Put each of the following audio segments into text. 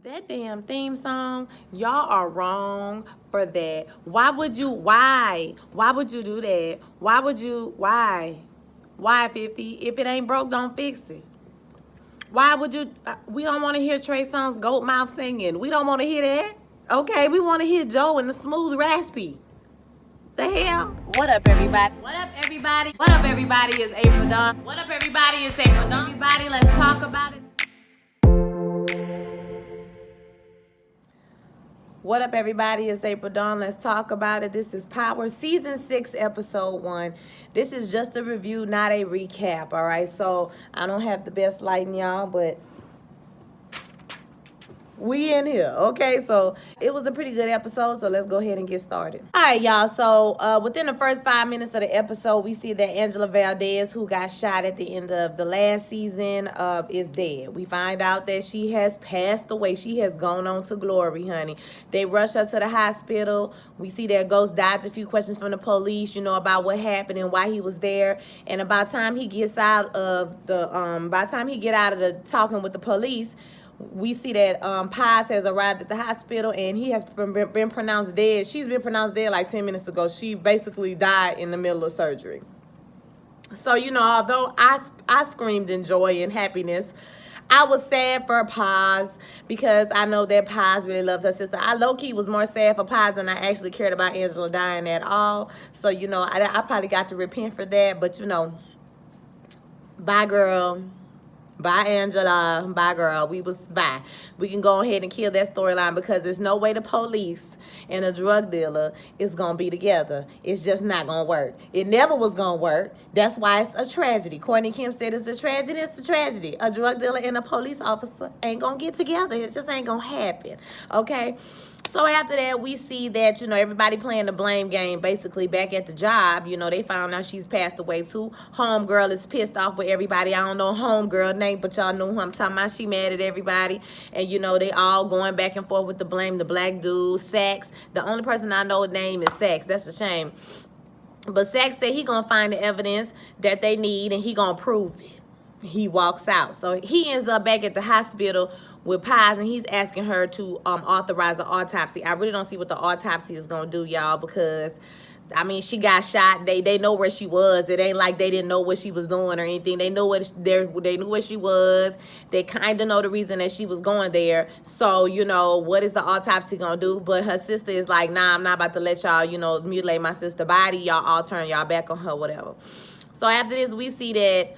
That damn theme song, y'all are wrong for that. Why would you do that? Why 50? If it ain't broke, don't fix it. Why would you? We don't want to hear Trey Songz goat mouth singing. We don't want to hear that. Okay, we want to hear Joe in the smooth raspy. The hell? What up, everybody? What up, everybody? What up, everybody? It's April Dawn. What up, everybody? It's April Dawn. Everybody, let's talk about it. What up, everybody? It's April Dawn. Let's talk about it. This is Power Season 6, Episode 1. This is just a review, not a recap, all right? So I don't have the best lighting, y'all, but we in here, okay? So it was a pretty good episode, so let's go ahead and get started. All right, y'all. So within the first 5 minutes of the episode, we see that Angela Valdez, who got shot at the end of the last season, is dead. We find out that she has passed away. She has gone on to glory, honey. They rush her to the hospital. We see that Ghost dodge a few questions from the police, about what happened and why he was there. And by the time he gets out of the talking with the police, we see that Paz has arrived at the hospital and he has been pronounced dead. She's been pronounced dead like 10 minutes ago. She basically died in the middle of surgery. So, although I screamed in joy and happiness, I was sad for Paz because I know that Paz really loved her sister. I low-key was more sad for Paz than I actually cared about Angela dying at all. So, I probably got to repent for that. But, bye, girl. Bye, Angela. Bye, girl. Bye. We can go ahead and kill that storyline because there's no way the police and a drug dealer is going to be together. It's just not going to work. It never was going to work. That's why it's a tragedy. Courtney Kim said it's a tragedy. It's a tragedy. A drug dealer and a police officer ain't going to get together. It just ain't going to happen. Okay? So after that, we see that, everybody playing the blame game basically back at the job. They found out she's passed away too. Homegirl is pissed off with everybody. I don't know homegirl name, but y'all know who I'm talking about. She mad at everybody. And, they all going back and forth with the blame. The black dude, Sax. The only person I know name is Sax. That's a shame. But Sax said he going to find the evidence that they need and he going to prove it. He walks out. So he ends up back at the hospital with Paz, and he's asking her to authorize an autopsy. I really don't see what the autopsy is going to do, y'all, because, she got shot. They know where she was. It ain't like they didn't know what she was doing or anything. They knew they knew where she was. They kind of know the reason that she was going there. So, what is the autopsy going to do? But her sister is like, nah, I'm not about to let y'all, mutilate my sister's body. Y'all all turn y'all back on her, whatever. So after this, we see that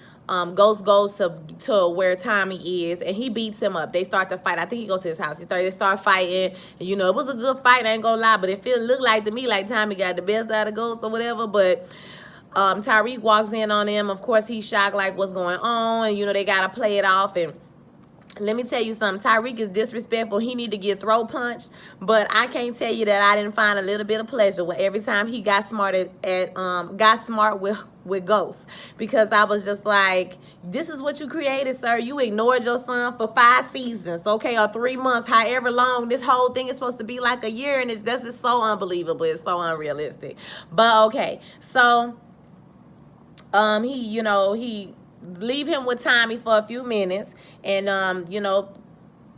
Ghost goes to where Tommy is, and he beats him up. They start to fight. I think he goes to his house. They start fighting. And, it was a good fight. I ain't gonna lie, but it looked like to me like Tommy got the best out of Ghost or whatever. But Tyreek walks in on him. Of course, he's shocked, like what's going on. And they gotta play it off. And let me tell you something. Tyreek is disrespectful. He need to get throat punched. But I can't tell you that I didn't find a little bit of pleasure with every time he got smart with Ghost, because I was just like, this is what you created, sir. You ignored your son for 5 seasons, okay, or 3 months, however long. This whole thing is supposed to be like a year, and that's just so unbelievable. It's so unrealistic. But okay, so he leave him with Tommy for a few minutes, and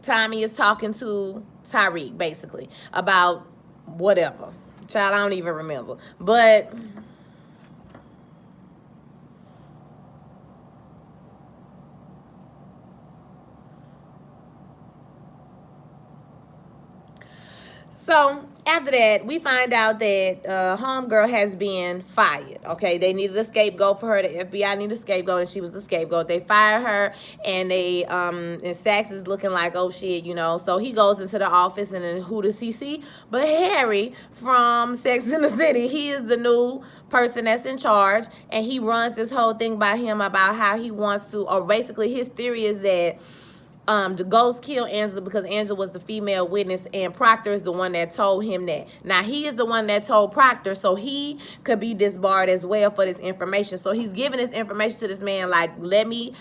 Tommy is talking to Tyreek basically about whatever. Child, I don't even remember, but so after that, we find out that homegirl has been fired. Okay, they needed a scapegoat for her. The FBI needed a scapegoat, and she was the scapegoat. They fire her, and and Sax is looking like, oh shit, So he goes into the office, and then who does he see? But Harry from Sex and the City. He is the new person that's in charge, and he runs this whole thing by him about how he wants to, or basically his theory is that the Ghost killed Angela because Angela was the female witness, and Proctor is the one that told him that. Now, he is the one that told Proctor, so he could be disbarred as well for this information. So he's giving this information to this man like, let me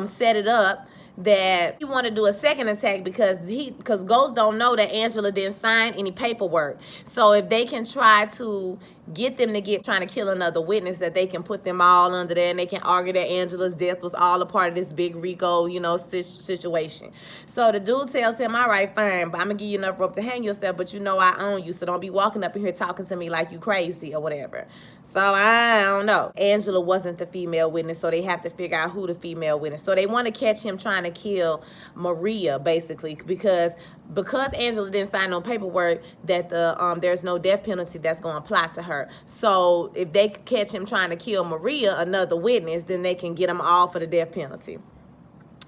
set it up that he want to do a second attack because Ghost don't know that Angela didn't sign any paperwork. So if they can try to get them to trying to kill another witness, that they can put them all under there and they can argue that Angela's death was all a part of this big Rico, situation. So the dude tells him, all right, fine, but I'm gonna give you enough rope to hang yourself, but I own you, so don't be walking up in here talking to me like you crazy or whatever. So I don't know. Angela wasn't the female witness, so they have to figure out who the female witness. So they want to catch him trying to kill Maria, basically, because Angela didn't sign no paperwork that there's no death penalty that's going to apply to her. So if they catch him trying to kill Maria, another witness, then they can get them all for the death penalty.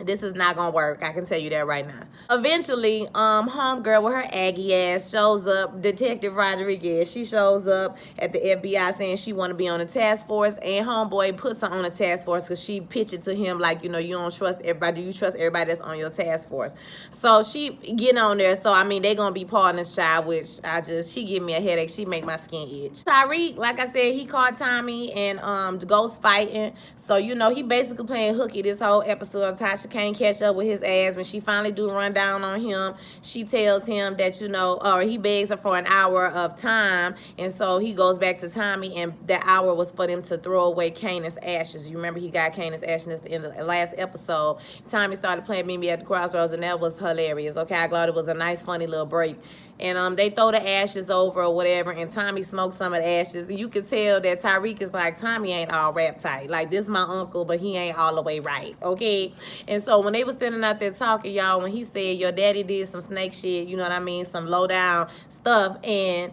This is not gonna work. I can tell you that right now. Eventually, homegirl with her Aggie ass shows up. Detective Rodriguez. She shows up at the FBI saying she want to be on the task force, and homeboy puts her on the task force because she pitched it to him like, you don't trust everybody. Do you trust everybody that's on your task force? So she get on there. So I mean, they gonna be partners, child. Which she give me a headache. She make my skin itch. Tyreek, like I said, he caught Tommy and the Ghost fighting. So he basically playing hooky this whole episode. Tasha can't catch up with his ass. When she finally do run down on him, she tells him that, or he begs her for an hour of time. And so he goes back to Tommy, and that hour was for them to throw away Kanan's ashes. You remember he got Kanan's ashes at the end of the last episode. Tommy started playing Meet Me at the Crossroads, and that was hilarious. Okay, I thought it was a nice, funny little break. And they throw the ashes over or whatever, and Tommy smokes some of the ashes. And you can tell that Tyreek is like, Tommy ain't all rap tight. Like, this my uncle, but he ain't all the way right, okay? And so when they was standing out there talking, y'all, when he said, your daddy did some snake shit, you know what I mean, some low-down stuff, and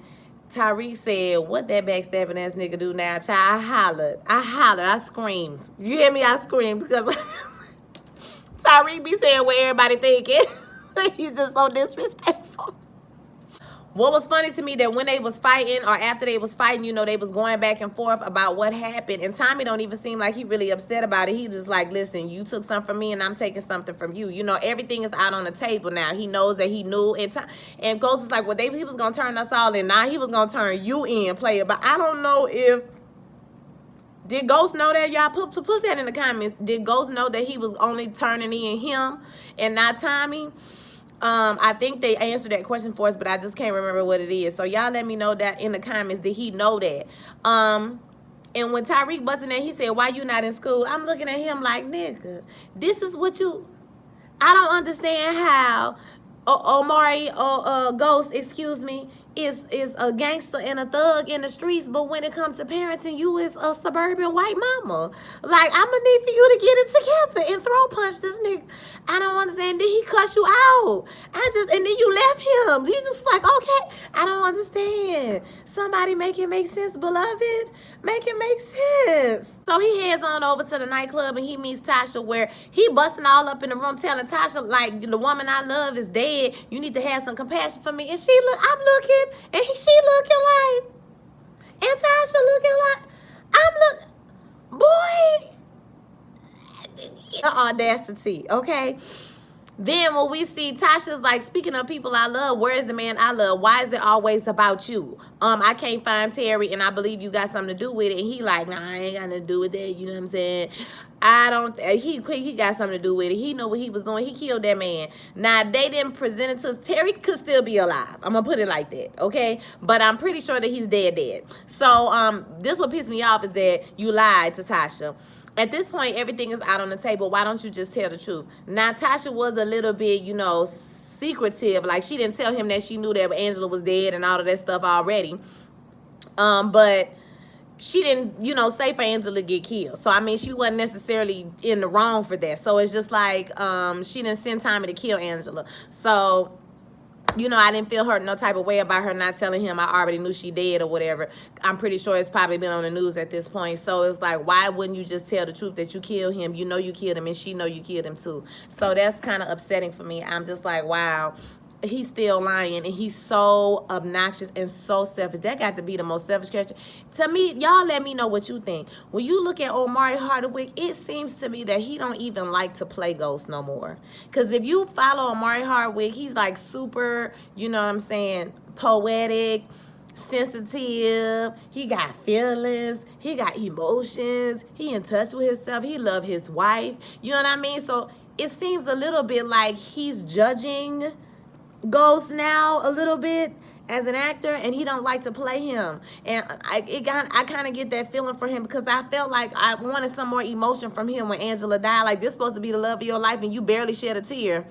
Tyreek said, what that backstabbing ass nigga do now? Child, I hollered, I screamed. You hear me? I screamed because Tyreek be saying what everybody thinking. He's just so disrespectful. What was funny to me that when they was fighting, or after they was fighting, they was going back and forth about what happened. And Tommy don't even seem like he really upset about it. He just like, listen, you took something from me and I'm taking something from you. Everything is out on the table now. He knows that he knew. And Ghost is like, well, he was going to turn us all in. Now he was going to turn you in, player. But I don't know if... Did Ghost know that? Y'all put that in the comments. Did Ghost know that he was only turning in him and not Tommy? I think they answered that question for us, but I just can't remember what it is. So y'all let me know that in the comments. Did he know that? And when Tyreek busted in, he said, why you not in school? I'm looking at him like, nigga, this is what you... I don't understand how Omari or Ghost, excuse me, is a gangster and a thug in the streets, but when it comes to parenting, you is a suburban white mama. Like, I'm gonna need for you to get it together and throw punch this nigga. I don't understand. Did he cuss you out? And then you left him. You just like, okay, I don't understand. Somebody make it make sense, beloved. Make it make sense. So he heads on over to the nightclub and he meets Tasha, where he busting all up in the room telling Tasha, like, the woman I love is dead. You need to have some compassion for me. And I'm looking, and she looking like, and Tasha looking like, boy, the audacity, okay? Then when we see Tasha's like, speaking of people I love, where is the man I love? Why is it always about you? I can't find Terry, and I believe you got something to do with it. And he like, nah, I ain't got nothing to do with that. You know what I'm saying? He got something to do with it. He knew what he was doing. He killed that man. Now, they didn't present it to us. Terry could still be alive. I'm going to put it like that, okay? But I'm pretty sure that he's dead. So this what pissed me off is that you lied to Tasha. At this point, everything is out on the table. Why don't you just tell the truth? Now, Tasha was a little bit, secretive. Like, she didn't tell him that she knew that Angela was dead and all of that stuff already. But she didn't, say for Angela to get killed. So, I mean, she wasn't necessarily in the wrong for that. So, it's just like she didn't send Tommy to kill Angela. So, I didn't feel hurt no type of way about her not telling him I already knew she dead or whatever. I'm pretty sure it's probably been on the news at this point. So it's like, why wouldn't you just tell the truth that you killed him? You know you killed him, and she know you killed him too. So that's kind of upsetting for me. I'm just like, wow. He's still lying, and he's so obnoxious and so selfish. That got to be the most selfish character. To me, y'all let me know what you think. When you look at Omari Hardwick, it seems to me that he don't even like to play Ghost no more. Because if you follow Omari Hardwick, he's like super, you know what I'm saying, poetic, sensitive. He got feelings. He got emotions. He in touch with himself. He love his wife. You know what I mean? So it seems a little bit like he's judging Ghost now a little bit as an actor, and he don't like to play him. And I kind of get that feeling for him, because I felt like I wanted some more emotion from him when Angela died. Like, this supposed to be the love of your life, and you barely shed a tear.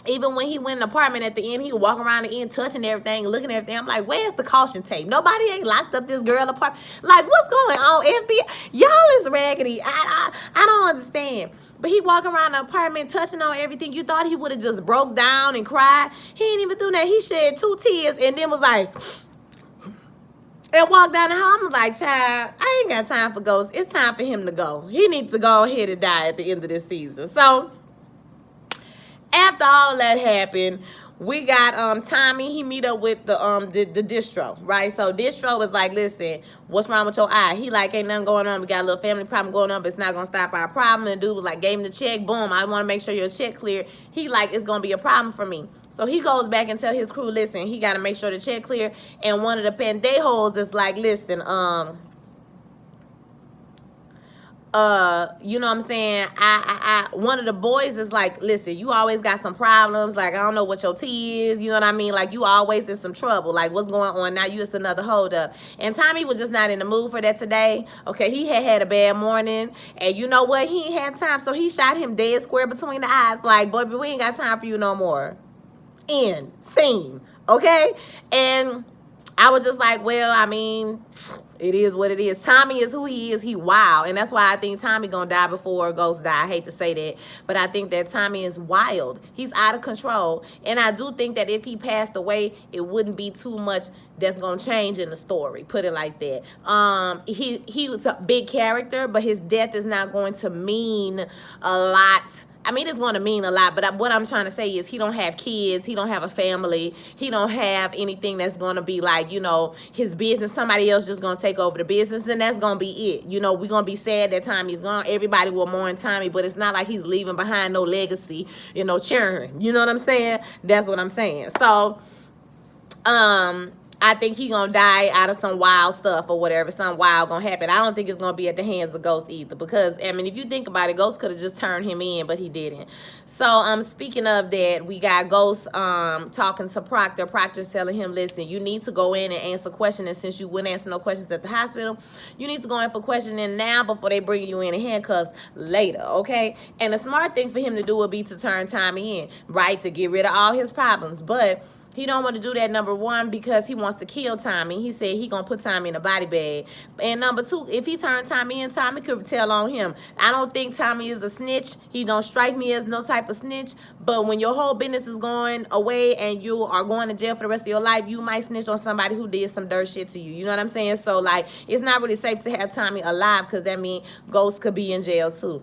Even when he went in the apartment at the end, he would walk around the end touching everything, looking at everything. I'm like, where's the caution tape? Nobody ain't locked up this girl apart. Like, what's going on, FBI? Y'all is raggedy. I don't understand. But he walking around the apartment touching on everything. You thought he would have just broke down and cried. He ain't even do that. He shed 2 tears and then was like, and walked down the hall. I'm like, child, I ain't got time for Ghost. It's time for him to go. He needs to go ahead and die at the end of this season. So after all that happened, we got Tommy. He meet up with the distro, right? So distro was like, listen, what's wrong with your eye? He like, ain't nothing going on. We got a little family problem going on, but it's not gonna stop our problem. And the dude was like, gave him the check. Boom, I want to make sure your check clear. He like, it's gonna be a problem for me. So he goes back and tell his crew, listen, he got to make sure the check clear. And one of the pendejos is like, listen, you know what I'm saying? One of the boys is like, listen, you always got some problems. Like, I don't know what your tea is. You know what I mean? Like, you always in some trouble. Like, what's going on now? You just another hold up. And Tommy was just not in the mood for that today. Okay, he had a bad morning. And you know what? He ain't had time. So he shot him dead square between the eyes. Like, baby, we ain't got time for you no more. End. Scene. Okay? And I was just like, well, I mean, it is what it is. Tommy is who he is. He wild. And that's why I think Tommy gonna die before Ghost die. I hate to say that. But I think that Tommy is wild. He's out of control. And I do think that if he passed away, it wouldn't be too much that's gonna change in the story. Put it like that. He was a big character, but his death is not going to mean a lot. I mean, it's going to mean a lot, but what I'm trying to say is he don't have kids. He don't have a family. He don't have anything that's going to be like, you know, his business. Somebody else just going to take over the business, and that's going to be it. You know, we're going to be sad that Tommy's gone. Everybody will mourn Tommy, but it's not like he's leaving behind no legacy, you know, churn. You know what I'm saying? That's what I'm saying. So, I think he gonna die out of some wild stuff or whatever. Some wild gonna happen. I don't think it's gonna be at the hands of Ghost either, because I mean, if you think about it, Ghost could have just turned him in, but he didn't. So speaking of that, we got Ghost talking to Proctor. Proctor's telling him, listen, you need to go in and answer questions. And since you wouldn't answer no questions at the hospital, you need to go in for questioning now before they bring you in handcuffs later, okay? And the smart thing for him to do would be to turn Tommy in, right, to get rid of all his problems. But he don't want to do that, number one, because he wants to kill Tommy. He said he going to put Tommy in a body bag. And number two, if he turned Tommy in, Tommy could tell on him. I don't think Tommy is a snitch. He don't strike me as no type of snitch. But when your whole business is going away and you are going to jail for the rest of your life, you might snitch on somebody who did some dirt shit to you. You know what I'm saying? So, like, it's not really safe to have Tommy alive, because that means Ghost could be in jail, too.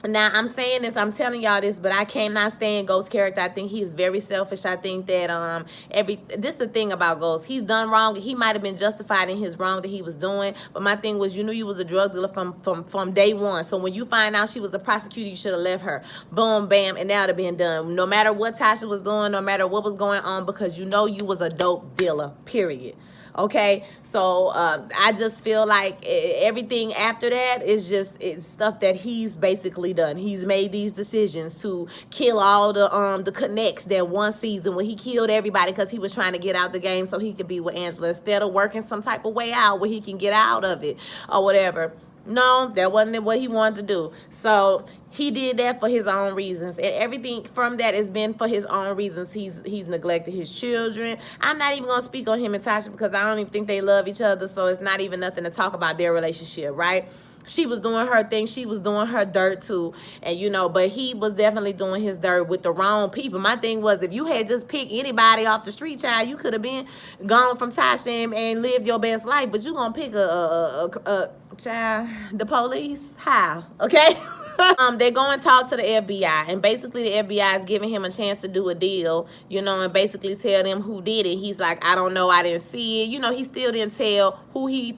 Now, I'm saying this, I'm telling y'all this, but I cannot stand Ghost's character. I think he is very selfish. I think that this is the thing about Ghost. He's done wrong. He might have been justified in his wrong that he was doing. But my thing was, you knew you was a drug dealer from day one. So when you find out she was a prosecutor, you should have left her. Boom, bam, and that would have been done. No matter what Tasha was doing, no matter what was going on, because you know you was a dope dealer, period. Okay, so I just feel like everything after that is just stuff that he's basically done. He's made these decisions to kill all the connects that one season when he killed everybody because he was trying to get out the game so he could be with Angela instead of working some type of way out where he can get out of it or whatever. No, that wasn't what he wanted to do. So he did that for his own reasons. And everything from that has been for his own reasons. He's neglected his children. I'm not even going to speak on him and Tasha because I don't even think they love each other. So it's not even nothing to talk about their relationship, right? She was doing her thing. She was doing her dirt too. And, you know, but he was definitely doing his dirt with the wrong people. My thing was, if you had just picked anybody off the street, child, you could have been gone from Tasha and lived your best life. But you going to pick child, the police? How? Okay? They go and talk to the FBI. And basically the FBI is giving him a chance to do a deal, you know, and basically tell them who did it. He's like, I don't know. I didn't see it. You know, he still didn't tell who he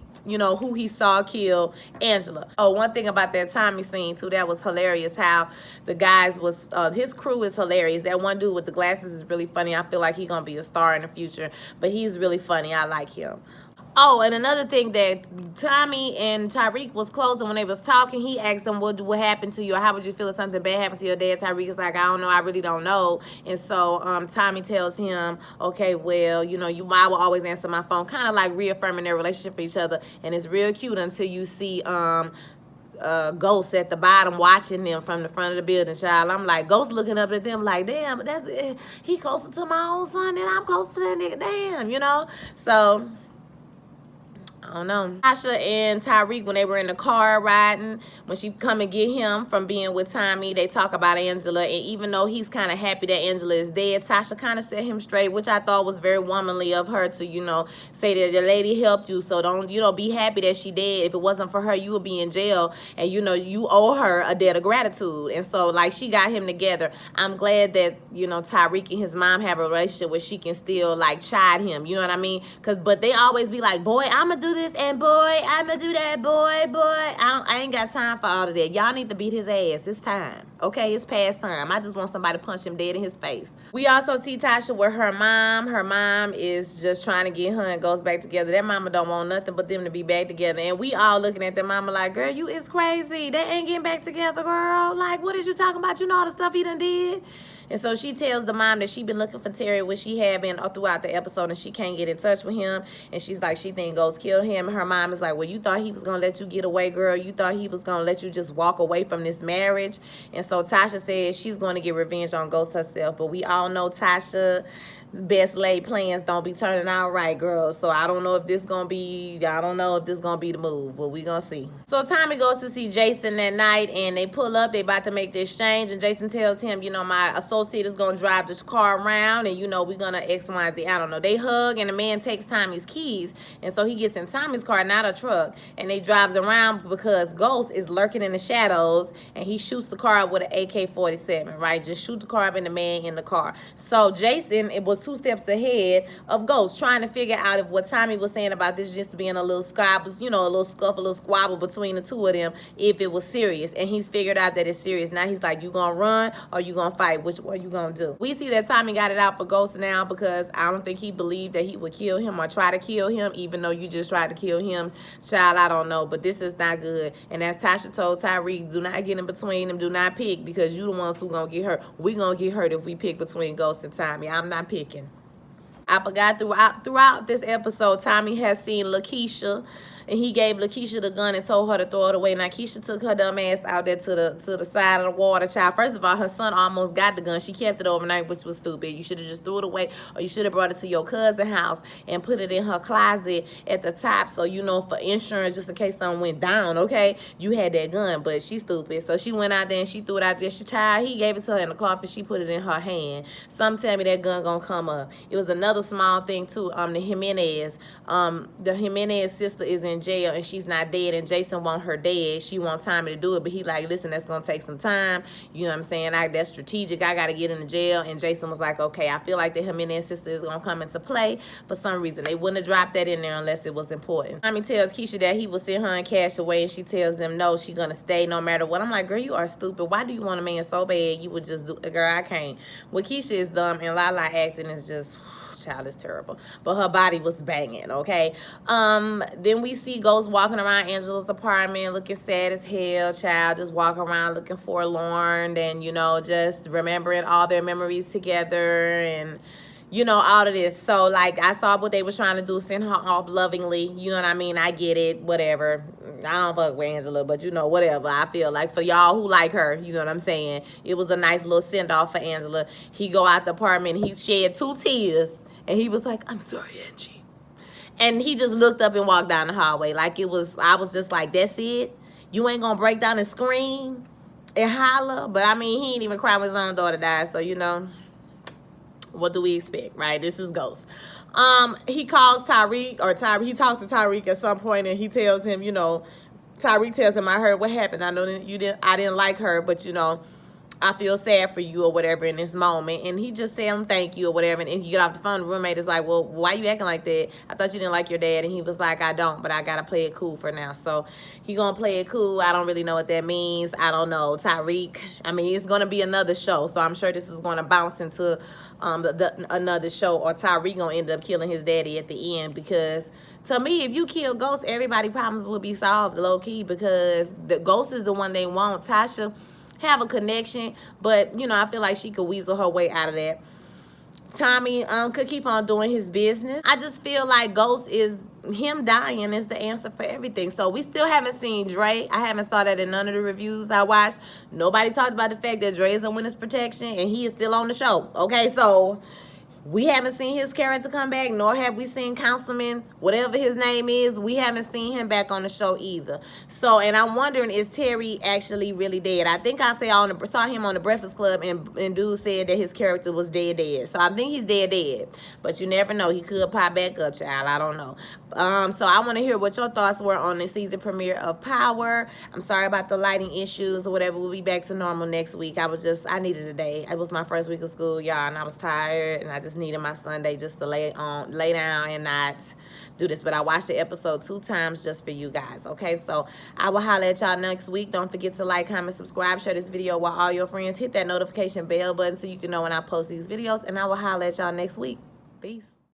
saw kill Angela. Oh, one thing about that Tommy scene too, that was hilarious, how the guys was, his crew is hilarious. That one dude with the glasses is really funny. I feel like he's gonna be a star in the future, but he's really funny. I like him. Oh, and another thing that Tommy and Tyreek was close, and when they was talking, he asked them, what happened to you, or how would you feel if something bad happened to your dad? Tyreek is like, I don't know, I really don't know. And so Tommy tells him, okay, well, you know, I will always answer my phone, kind of like reaffirming their relationship for each other. And it's real cute until you see Ghost at the bottom watching them from the front of the building, child. I'm like, Ghost looking up at them like, damn, he closer to my own son than I'm closer to that nigga, damn, you know? So I don't know. Tasha and Tyreek, when they were in the car riding, when she come and get him from being with Tommy, they talk about Angela. And even though he's kind of happy that Angela is dead, Tasha kind of set him straight, which I thought was very womanly of her to, you know, say that the lady helped you. So don't, you know, be happy that she dead. If it wasn't for her, you would be in jail. And, you know, you owe her a debt of gratitude. And so, like, she got him together. I'm glad that, you know, Tyreek and his mom have a relationship where she can still, like, chide him. You know what I mean? But they always be like, boy, I'm going to do this, and boy, I'ma do that, boy. I ain't got time for all of that. Y'all need to beat his ass. It's time. Okay, it's past time. I just want somebody to punch him dead in his face. We also see Tasha with her mom. Her mom is just trying to get her and Ghost back together. That mama don't want nothing but them to be back together. And we all looking at the mama like, girl, you is crazy. They ain't getting back together, girl. Like, what is you talking about? You know all the stuff he done did? And so she tells the mom that she been looking for Terry, which she had been throughout the episode, and she can't get in touch with him. And she's like, she think Ghost killed him. And her mom is like, well, you thought he was going to let you get away, girl. You thought he was going to let you just walk away from this marriage. And so Tasha says she's going to get revenge on Ghost herself. But we all know Tasha, best laid plans don't be turning out right, girl. So I don't know if this gonna be the move, but we gonna see. So Tommy goes to see Jason that night, and they pull up. They about to make the exchange, and Jason tells him, you know, my associate is gonna drive this car around, and you know, we're gonna X, Y, and Z. I don't know. They hug, and the man takes Tommy's keys, and so he gets in Tommy's car, not a truck, and they drives around because Ghost is lurking in the shadows, and he shoots the car up with an AK-47, right? Just shoot the car up in the man in the car. So Jason, it was 2 steps ahead of Ghost, trying to figure out if what Tommy was saying about this just being a little squabble, you know, a little scuffle, a little squabble between the two of them, if it was serious. And he's figured out that it's serious. Now he's like, you gonna run or you gonna fight? Which one you gonna do? We see that Tommy got it out for Ghost now because I don't think he believed that he would kill him or try to kill him, even though you just tried to kill him. Child, I don't know, but this is not good. And as Tasha told Tyreek, do not get in between them, do not pick, because you the ones who gonna get hurt. We gonna get hurt if we pick between Ghost and Tommy. I'm not picking. I forgot throughout this episode, Tommy has seen Lakeisha, and he gave Lakeisha the gun and told her to throw it away. Now, Keisha took her dumb ass out there to the side of the water, child. First of all, her son almost got the gun. She kept it overnight, which was stupid. You should have just threw it away, or you should have brought it to your cousin's house and put it in her closet at the top, so you know, for insurance, just in case something went down, okay? You had that gun, but she's stupid. So she went out there and she threw it out there. He gave it to her in the cloth and she put it in her hand. Some tell me that gun gonna come up. It was another small thing too. The Jimenez sister is in jail and she's not dead, and Jason want her dead. She want Tommy to do it, but he like, listen, that's gonna take some time. You know what I'm saying? That's strategic. I gotta get in the jail. And Jason was like, okay, I feel like the Jimenez sister is gonna come into play for some reason. They wouldn't have dropped that in there unless it was important. Tommy tells Keisha that he will send her and Cash away, and she tells them no, she's gonna stay no matter what. I'm like, girl, you are stupid. Why do you want a man so bad you would just do? Girl, I can't. Well, Keisha is dumb, and Lala acting is just, child, is terrible. But her body was banging, okay? Then we see Ghost walking around Angela's apartment looking sad as hell, child, just walking around looking forlorn and, you know, just remembering all their memories together and, you know, all of this. So, like, I saw what they were trying to do, send her off lovingly. You know what I mean? I get it, whatever. I don't fuck with Angela, but, you know, whatever. I feel like for y'all who like her, you know what I'm saying? It was a nice little send-off for Angela. He go out the apartment, he shed 2 tears, and he was like, I'm sorry, Angie. And he just looked up and walked down the hallway. Like, it was, I was just like, that's it? You ain't gonna break down and scream and holler? But, I mean, he ain't even cry when his own daughter died, so, you know. What do we expect, right? This is Ghost. He calls Tyreek, he talks to Tyreek at some point, and he tells him, you know, Tyreek tells him, I heard what happened. I know that I didn't like her, but, you know, I feel sad for you or whatever in this moment. And he just said him thank you or whatever. And he get off the phone, the roommate is like, well, why you acting like that? I thought you didn't like your dad. And he was like, I don't, but I got to play it cool for now. So he going to play it cool. I don't really know what that means. I don't know. Tyreek, I mean, it's going to be another show. So I'm sure this is going to bounce into another show, or Tyree gonna end up killing his daddy at the end. Because to me, if you kill Ghost, everybody's problems will be solved low key, because the Ghost is the one they want. Tasha have a connection, but you know, I feel like she could weasel her way out of that. Tommy could keep on doing his business. I just feel like Ghost is, him dying is the answer for everything. So we still haven't seen Dre. I haven't saw that in none of the reviews I watched. Nobody talked about the fact that Dre is in witness protection and he is still on the show. Okay, so we haven't seen his character come back, nor have we seen Councilman, whatever his name is. We haven't seen him back on the show either. So, and I'm wondering, is Terry actually really dead? I think I saw him on the Breakfast Club, and dude said that his character was dead. So I think he's dead. But you never know. He could pop back up, child. I don't know. So I want to hear what your thoughts were on the season premiere of Power. I'm sorry about the lighting issues or whatever. We'll be back to normal next week. I needed a day. It was my first week of school, y'all, and I was tired, and I just needed my Sunday just to lay down and not do this. But I watched the episode 2 times just for you guys. Okay, so I will holler at y'all next week. Don't forget to like, comment, subscribe, share this video with all your friends. Hit that notification bell button so you can know when I post these videos, and I will holler at y'all next week. Peace.